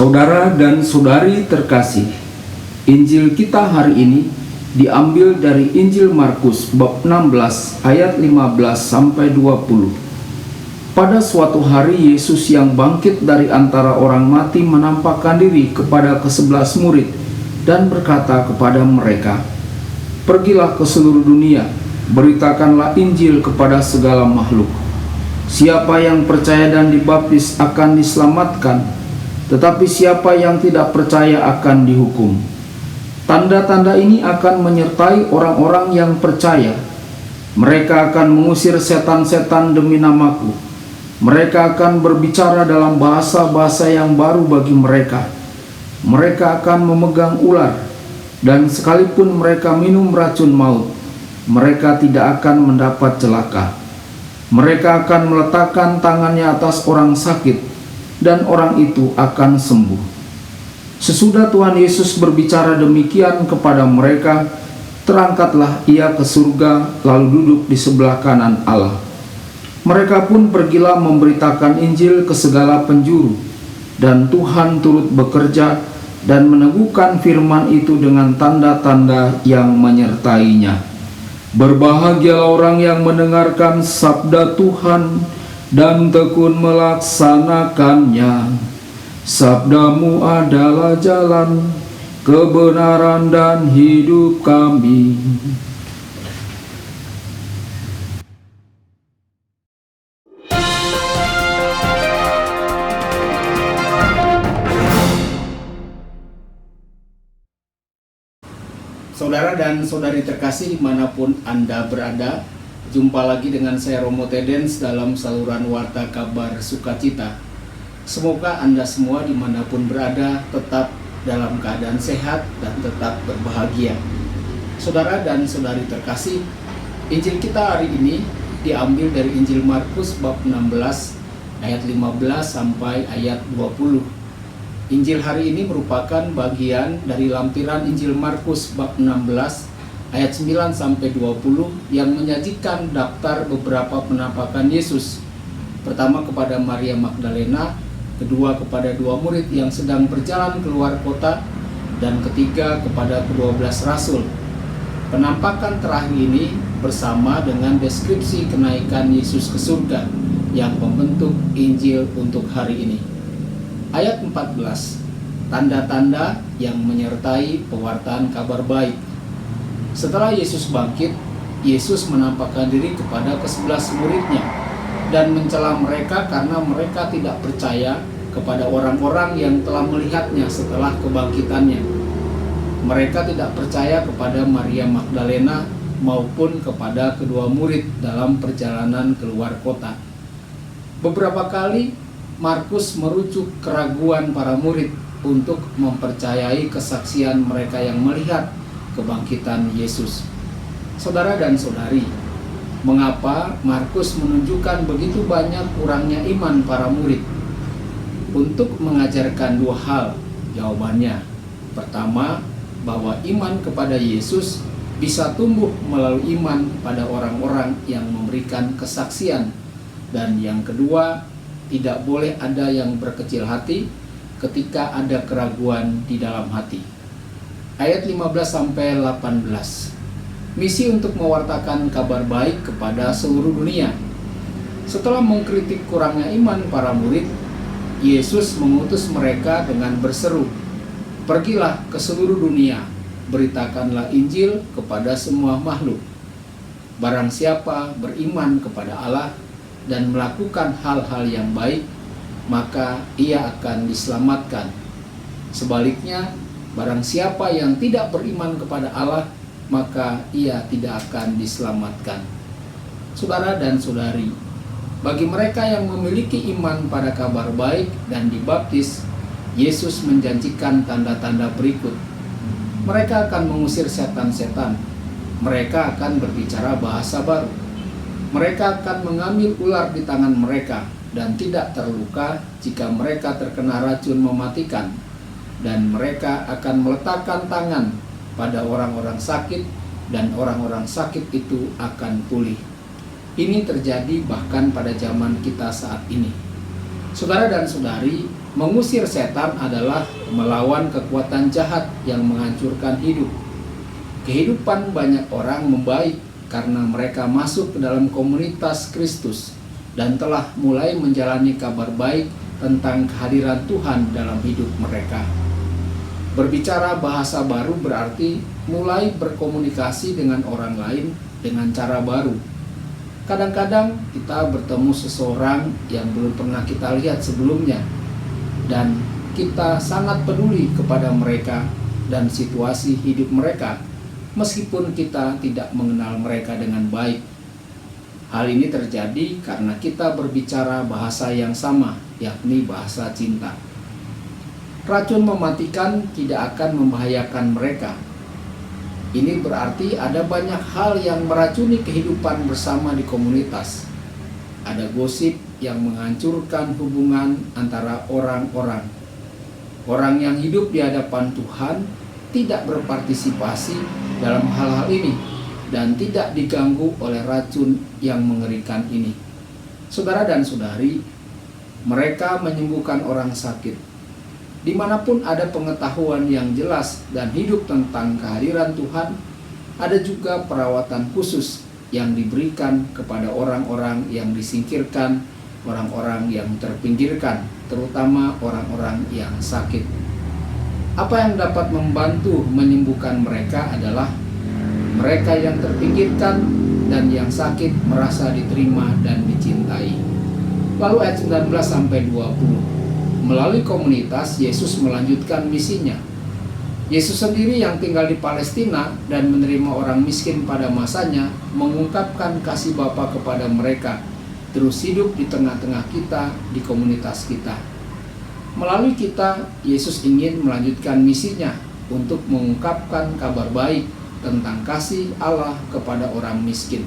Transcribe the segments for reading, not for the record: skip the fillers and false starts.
Saudara dan saudari terkasih, Injil kita hari ini diambil dari Injil Markus bab 16 ayat 15 sampai 20. Pada suatu hari Yesus yang bangkit dari antara orang mati menampakkan diri kepada ke-11 murid dan berkata kepada mereka, "Pergilah ke seluruh dunia, beritakanlah Injil kepada segala makhluk. Siapa yang percaya dan dibaptis akan diselamatkan, tetapi siapa yang tidak percaya akan dihukum. Tanda-tanda ini akan menyertai orang-orang yang percaya. Mereka akan mengusir setan-setan demi namaku. Mereka akan berbicara dalam bahasa-bahasa yang baru bagi mereka. Mereka akan memegang ular, dan sekalipun mereka minum racun maut, mereka tidak akan mendapat celaka. Mereka akan meletakkan tangannya atas orang sakit, dan orang itu akan sembuh." Sesudah Tuhan Yesus berbicara demikian kepada mereka, terangkatlah ia ke surga, lalu duduk di sebelah kanan Allah. Mereka pun pergilah memberitakan Injil ke segala penjuru, dan Tuhan turut bekerja dan meneguhkan firman itu dengan tanda-tanda yang menyertainya. Berbahagialah orang yang mendengarkan sabda Tuhan dan tekun melaksanakannya. Sabdamu adalah jalan, kebenaran dan hidup kami. Saudara dan saudari terkasih dimanapun Anda berada, jumpa lagi dengan saya Romo Tedens dalam saluran Warta Kabar Sukacita. Semoga Anda semua dimanapun berada tetap dalam keadaan sehat dan tetap berbahagia. Saudara dan saudari terkasih, Injil kita hari ini diambil dari Injil Markus bab 16 ayat 15 sampai ayat 20. Injil hari ini merupakan bagian dari lampiran Injil Markus bab 16 ayat 9 sampai 20 yang menyajikan daftar beberapa penampakan Yesus. Pertama kepada Maria Magdalena, kedua kepada 2 murid yang sedang berjalan keluar kota, dan ketiga kepada ke-12 rasul. Penampakan terakhir ini bersama dengan deskripsi kenaikan Yesus ke surga yang membentuk Injil untuk hari ini. Ayat 14, tanda-tanda yang menyertai pewartaan kabar baik. Setelah Yesus bangkit, Yesus menampakkan diri kepada ke-11 muridnya dan mencela mereka karena mereka tidak percaya kepada orang-orang yang telah melihatnya setelah kebangkitannya. Mereka tidak percaya kepada Maria Magdalena maupun kepada kedua murid dalam perjalanan keluar kota. Beberapa kali Markus merujuk keraguan para murid untuk mempercayai kesaksian mereka yang melihat kebangkitan Yesus. Saudara dan saudari, mengapa Markus menunjukkan begitu banyak kurangnya iman para murid? Untuk mengajarkan 2 hal, jawabannya. Pertama, bahwa iman kepada Yesus bisa tumbuh melalui iman pada orang-orang yang memberikan kesaksian. Dan yang kedua, tidak boleh ada yang berkecil hati ketika ada keraguan di dalam hati. Ayat 15-18. Misi untuk mewartakan kabar baik kepada seluruh dunia. Setelah mengkritik kurangnya iman para murid, Yesus mengutus mereka dengan berseru, "Pergilah ke seluruh dunia, beritakanlah Injil kepada semua makhluk. Barang siapa beriman kepada Allah dan melakukan hal-hal yang baik, maka ia akan diselamatkan. Sebaliknya, barang siapa yang tidak beriman kepada Allah, maka ia tidak akan diselamatkan." Saudara dan saudari, bagi mereka yang memiliki iman pada kabar baik dan dibaptis, Yesus menjanjikan tanda-tanda berikut. Mereka akan mengusir setan-setan. Mereka akan berbicara bahasa baru. Mereka akan mengambil ular di tangan mereka dan tidak terluka jika mereka terkena racun mematikan. Dan mereka akan meletakkan tangan pada orang-orang sakit dan orang-orang sakit itu akan pulih. Ini terjadi bahkan pada zaman kita saat ini. Saudara dan saudari, Mengusir setan adalah melawan kekuatan jahat yang menghancurkan hidup. Kehidupan banyak orang membaik karena mereka masuk ke dalam komunitas Kristus dan telah mulai menjalani kabar baik tentang kehadiran Tuhan dalam hidup mereka. Berbicara bahasa baru berarti mulai berkomunikasi dengan orang lain dengan cara baru. Kadang-kadang kita bertemu seseorang yang belum pernah kita lihat sebelumnya, dan kita sangat peduli kepada mereka dan situasi hidup mereka, meskipun kita tidak mengenal mereka dengan baik. Hal ini terjadi karena kita berbicara bahasa yang sama, yakni bahasa cinta. Racun mematikan tidak akan membahayakan mereka. Ini berarti ada banyak hal yang meracuni kehidupan bersama di komunitas. Ada gosip yang menghancurkan hubungan antara orang-orang. Orang yang hidup di hadapan Tuhan tidak berpartisipasi dalam hal-hal ini dan tidak diganggu oleh racun yang mengerikan ini. Saudara dan saudari, mereka menyembuhkan orang sakit. Dimanapun ada pengetahuan yang jelas dan hidup tentang kehadiran Tuhan, ada juga perawatan khusus yang diberikan kepada orang-orang yang disingkirkan, orang-orang yang terpinggirkan, terutama orang-orang yang sakit. Apa yang dapat membantu menyembuhkan mereka adalah mereka yang terpinggirkan dan yang sakit merasa diterima dan dicintai. Lalu ayat 19-20. Melalui komunitas, Yesus melanjutkan misinya. Yesus sendiri yang tinggal di Palestina dan menerima orang miskin pada masanya, mengungkapkan kasih Bapa kepada mereka, terus hidup di tengah-tengah kita, di komunitas kita. Melalui kita, Yesus ingin melanjutkan misinya untuk mengungkapkan kabar baik tentang kasih Allah kepada orang miskin.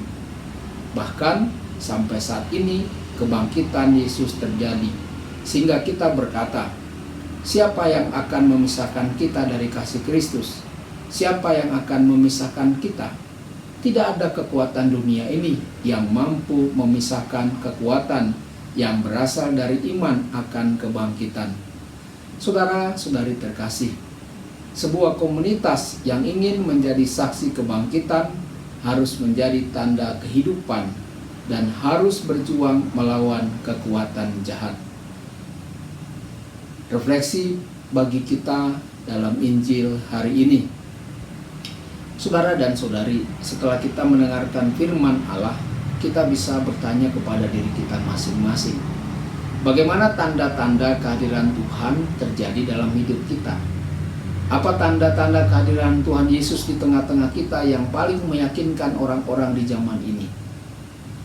Bahkan sampai saat ini kebangkitan Yesus terjadi, sehingga kita berkata, siapa yang akan memisahkan kita dari kasih Kristus? Siapa yang akan memisahkan kita? Tidak ada kekuatan dunia ini yang mampu memisahkan kekuatan yang berasal dari iman akan kebangkitan. Saudara-saudari terkasih, sebuah komunitas yang ingin menjadi saksi kebangkitan harus menjadi tanda kehidupan dan harus berjuang melawan kekuatan jahat. Refleksi bagi kita dalam Injil hari ini. Saudara dan saudari, setelah kita mendengarkan firman Allah, kita bisa bertanya kepada diri kita masing-masing, bagaimana tanda-tanda kehadiran Tuhan terjadi dalam hidup kita? Apa tanda-tanda kehadiran Tuhan Yesus di tengah-tengah kita yang paling meyakinkan orang-orang di zaman ini?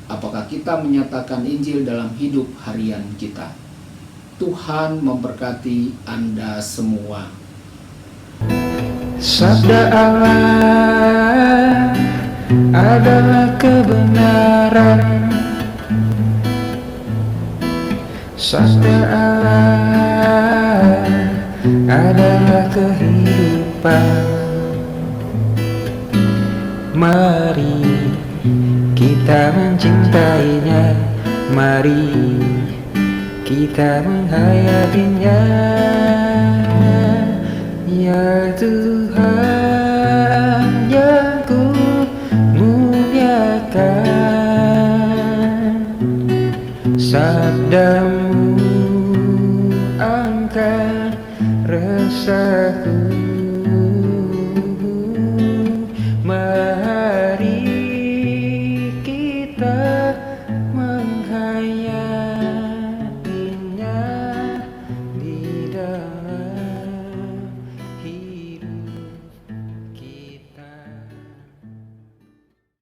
Apakah kita menyatakan Injil dalam hidup harian kita? Tuhan memberkati Anda semua. Sabda Allah adalah kebenaran. Sabda Allah adalah kehidupan. Mari kita mencintainya, mari kita menghayatinya. Ya Tuhan yang ku muliakan, sabdamu angkat resahku.